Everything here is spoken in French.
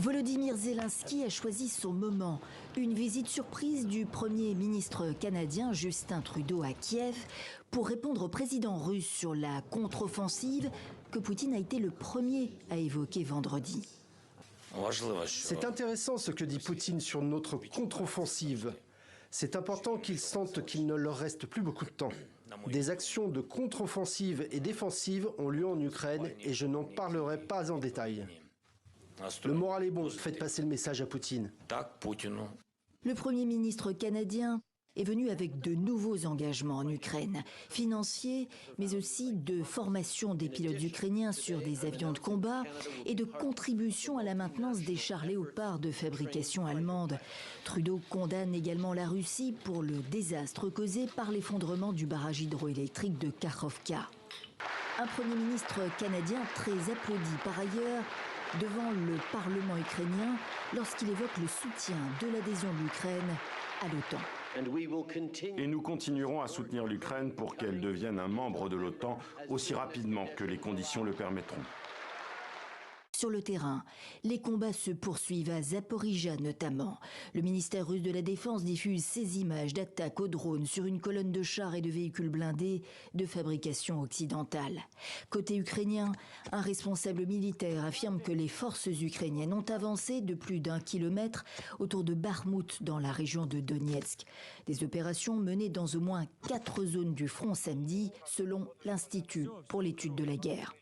Volodymyr Zelensky a choisi son moment. Une visite surprise du Premier ministre canadien Justin Trudeau à Kiev pour répondre au président russe sur la contre-offensive que Poutine a été le premier à évoquer vendredi. C'est intéressant ce que dit Poutine sur notre contre-offensive. C'est important qu'ils sentent qu'il ne leur reste plus beaucoup de temps. Des actions de contre-offensive et défensive ont lieu en Ukraine et je n'en parlerai pas en détail. Le moral est bon, faites passer le message à Poutine. Le Premier ministre canadien est venu avec de nouveaux engagements en Ukraine, financiers, mais aussi de formation des pilotes ukrainiens sur des avions de combat et de contribution à la maintenance des chars Léopard de fabrication allemande. Trudeau condamne également la Russie pour le désastre causé par l'effondrement du barrage hydroélectrique de Kakhovka. Un Premier ministre canadien très applaudi par ailleurs devant le Parlement ukrainien lorsqu'il évoque le soutien de l'adhésion de l'Ukraine à l'OTAN. Et nous continuerons à soutenir l'Ukraine pour qu'elle devienne un membre de l'OTAN aussi rapidement que les conditions le permettront. Sur le terrain, les combats se poursuivent à Zaporijia notamment. Le ministère russe de la Défense diffuse ces images d'attaques au drone sur une colonne de chars et de véhicules blindés de fabrication occidentale. Côté ukrainien, un responsable militaire affirme que les forces ukrainiennes ont avancé de plus d'1 kilomètre autour de Bakhmout dans la région de Donetsk. Des opérations menées dans au moins 4 zones du front samedi, selon l'Institut pour l'étude de la guerre.